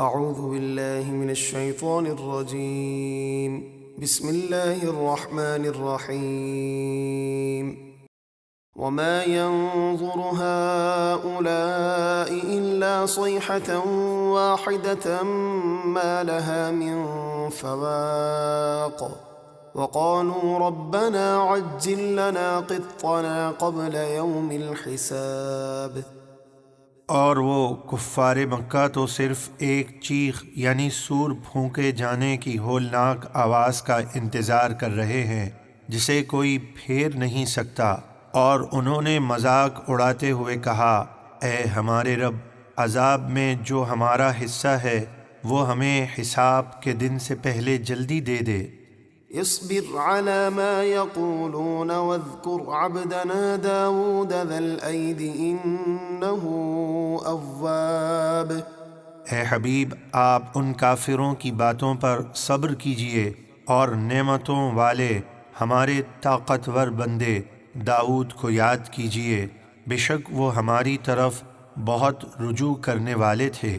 اعوذ باللہ من الشیطان الرجیم بسم اللہ الرحمن الرحیم وما ينظر هؤلاء إلا صيحة واحدة ما لها من فواق وقالوا ربنا عجل لنا قطنا قبل يوم الحساب۔ اور وہ کفار مکہ تو صرف ایک چیخ یعنی سور پھونکے جانے کی ہولناک آواز کا انتظار کر رہے ہیں جسے کوئی پھیر نہیں سکتا، اور انہوں نے مذاق اڑاتے ہوئے کہا، اے ہمارے رب، عذاب میں جو ہمارا حصہ ہے وہ ہمیں حساب کے دن سے پہلے جلدی دے دے۔ اصبر على ما يقولون واذكر عبدنا داود ذا الأيد إنه أواب۔ اے حبیب، آپ ان کافروں کی باتوں پر صبر کیجئے اور نعمتوں والے ہمارے طاقتور بندے داؤد کو یاد کیجئے، بے شک وہ ہماری طرف بہت رجوع کرنے والے تھے۔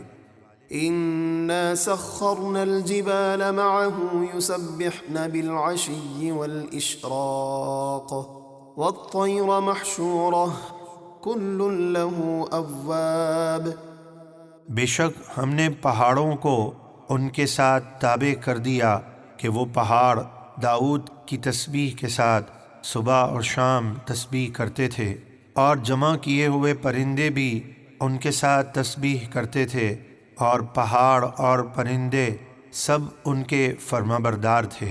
إنا سخرنا الجبال معه يسبحن بالعشي والإشراق والطير محشورة كل له أواب۔ بے شک ہم نے پہاڑوں کو ان کے ساتھ تابع کر دیا کہ وہ پہاڑ داؤد کی تسبیح کے ساتھ صبح اور شام تسبیح کرتے تھے، اور جمع کیے ہوئے پرندے بھی ان کے ساتھ تسبیح کرتے تھے، اور پہاڑ اور پرندے سب ان کے فرمانبردار تھے۔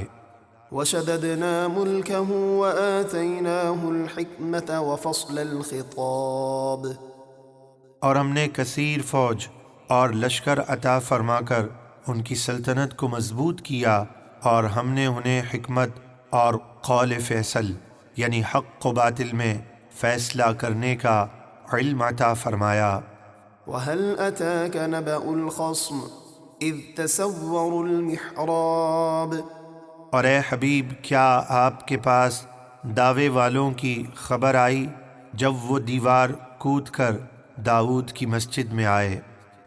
وشددنا ملكه وآتيناه الحكمة وفصل الخطاب۔ اور ہم نے کثیر فوج اور لشکر عطا فرما کر ان کی سلطنت کو مضبوط کیا، اور ہم نے انہیں حکمت اور قول فیصل یعنی حق و باطل میں فیصلہ کرنے کا علم عطا فرمایا۔ وهل أتاك نبأ الخصم إذ تسوروا المحراب۔ اور اے حبیب، کیا آپ کے پاس دعوے والوں کی خبر آئی جب وہ دیوار کود کر داؤد کی مسجد میں آئے؟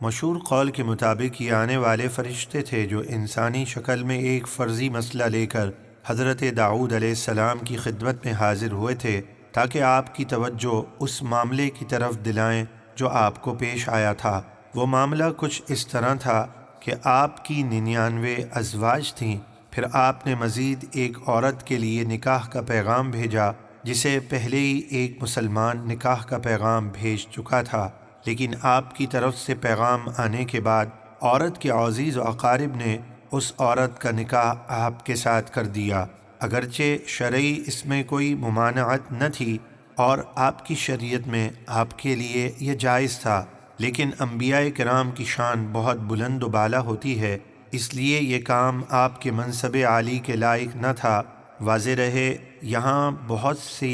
مشہور قول کے مطابق یہ آنے والے فرشتے تھے جو انسانی شکل میں ایک فرضی مسئلہ لے کر حضرت داؤد علیہ السلام کی خدمت میں حاضر ہوئے تھے تاکہ آپ کی توجہ اس معاملے کی طرف دلائیں جو آپ کو پیش آیا تھا۔ وہ معاملہ کچھ اس طرح تھا کہ آپ کی 99 ازواج تھیں، پھر آپ نے مزید ایک عورت کے لیے نکاح کا پیغام بھیجا جسے پہلے ہی ایک مسلمان نکاح کا پیغام بھیج چکا تھا، لیکن آپ کی طرف سے پیغام آنے کے بعد عورت کے عزیز و اقارب نے اس عورت کا نکاح آپ کے ساتھ کر دیا، اگرچہ شرعی اس میں کوئی ممانعت نہ تھی اور آپ کی شریعت میں آپ کے لیے یہ جائز تھا، لیکن انبیاء کرام کی شان بہت بلند و بالا ہوتی ہے، اس لیے یہ کام آپ کے منصب عالی کے لائق نہ تھا۔ واضح رہے، یہاں بہت سی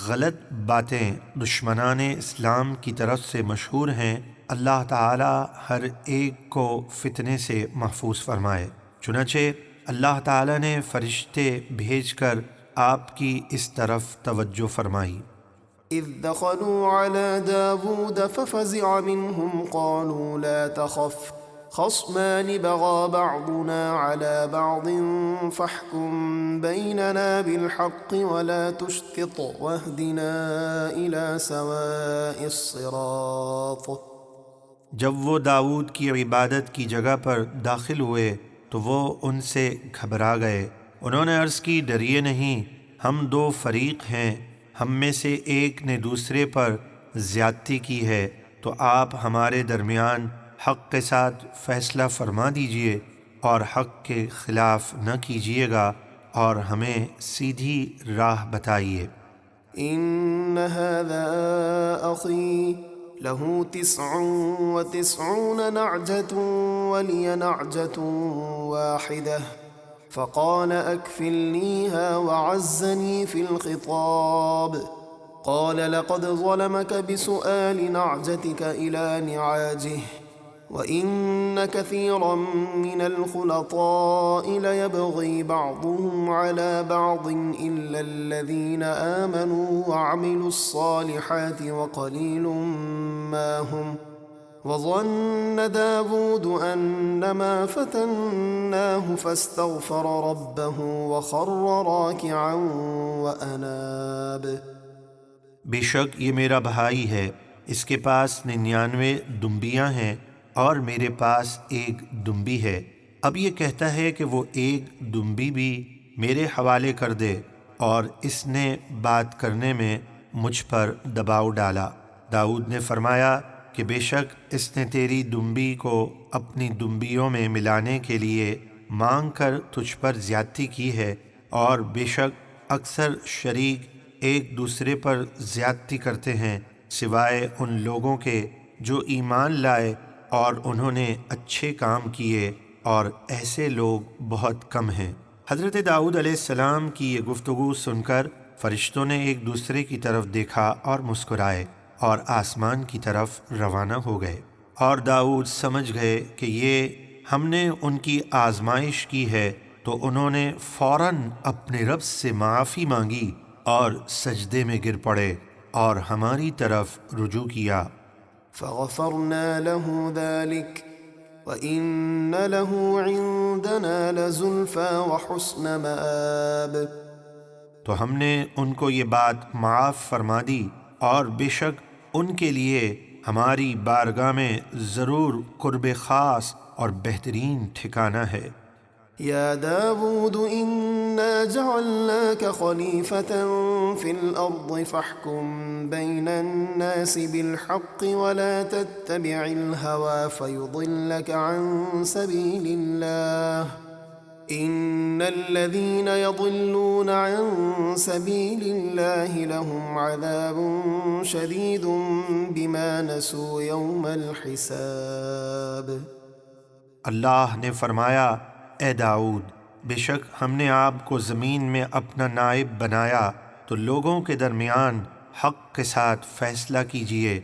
غلط باتیں دشمنان اسلام کی طرف سے مشہور ہیں، اللہ تعالی ہر ایک کو فتنے سے محفوظ فرمائے۔ چنانچہ اللہ تعالی نے فرشتے بھیج کر آپ کی اس طرف توجہ فرمائی۔ إذ دخلوا على داود ففزع منهم قالوا لا تخف خصمان بغى بعضنا على بعض فاحكم بيننا بالحق ولا تشطط واهدنا إلى سواء الصراط۔ جب وہ داؤد کی عبادت کی جگہ پر داخل ہوئے تو وہ ان سے گھبرا گئے۔ انہوں نے عرض کی، ڈریے نہیں، ہم دو فریق ہیں، ہم میں سے ایک نے دوسرے پر زیادتی کی ہے، تو آپ ہمارے درمیان حق کے ساتھ فیصلہ فرما دیجئے اور حق کے خلاف نہ کیجیے گا اور ہمیں سیدھی راہ بتائیے۔ إن هذا أخي له 99 نعجة ولي نعجة واحدة فقال أكفلنيها وعزني في الخطاب قال لقد ظلمك بسؤال نعجتك إلى نعاجه وَإِنَّ كَثِيرًا مِّنَ الْخُلَطَاءِ لَيَبْغِي بَعْضُهُمْ عَلَى بَعْضٍ إِلَّا الَّذِينَ آمَنُوا وَعَمِلُوا الصَّالِحَاتِ وَقَلِيلٌ مَّا هُمْ وظن داود أنما فتناه فاستغفر ربه وخر راكعا وأناب۔ بے شک یہ میرا بھائی ہے، اس کے پاس 99 دمبیاں ہیں اور میرے پاس ایک دمبی ہے۔ اب یہ کہتا ہے کہ وہ ایک دمبی بھی میرے حوالے کر دے، اور اس نے بات کرنے میں مجھ پر دباؤ ڈالا۔ داؤد نے فرمایا کہ بے شک اس نے تیری دمبی کو اپنی دمبیوں میں ملانے کے لیے مانگ کر تجھ پر زیادتی کی ہے، اور بے شک اکثر شریک ایک دوسرے پر زیادتی کرتے ہیں سوائے ان لوگوں کے جو ایمان لائے اور انہوں نے اچھے کام کیے، اور ایسے لوگ بہت کم ہیں۔ حضرت داؤد علیہ السلام کی یہ گفتگو سن کر فرشتوں نے ایک دوسرے کی طرف دیکھا اور مسکرائے اور آسمان کی طرف روانہ ہو گئے، اور داؤد سمجھ گئے کہ یہ ہم نے ان کی آزمائش کی ہے، تو انہوں نے فوراً اپنے رب سے معافی مانگی اور سجدے میں گر پڑے اور ہماری طرف رجوع کیا۔ فغفرنا له ذلك وإن له عندنا لزلفى وحسن مآب۔ تو ہم نے ان کو یہ بات معاف فرما دی، اور بے شک ان کے لیے ہماری بارگاہ میں ضرور قرب خاص اور بہترین ٹھکانہ ہے۔ يا داود إنا جعلناك خليفة في الأرض فاحكم بين الناس بالحق ولا تتبع الهوى فيضلك عن سبيل الله إن الذين يضلون عن سبيل الله لهم عذاب شديد بما نسوا يوم الحساب۔ اللہ نے فرمایا، اے داؤد، بے شک ہم نے آپ کو زمین میں اپنا نائب بنایا، تو لوگوں کے درمیان حق کے ساتھ فیصلہ کیجیے،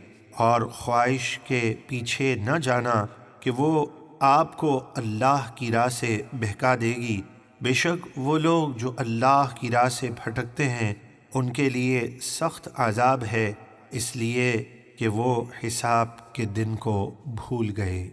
اور خواہش کے پیچھے نہ جانا کہ وہ آپ کو اللہ کی راہ سے بہکا دے گی۔ بے شک وہ لوگ جو اللہ کی راہ سے پھٹکتے ہیں ان کے لیے سخت عذاب ہے، اس لیے کہ وہ حساب کے دن کو بھول گئے۔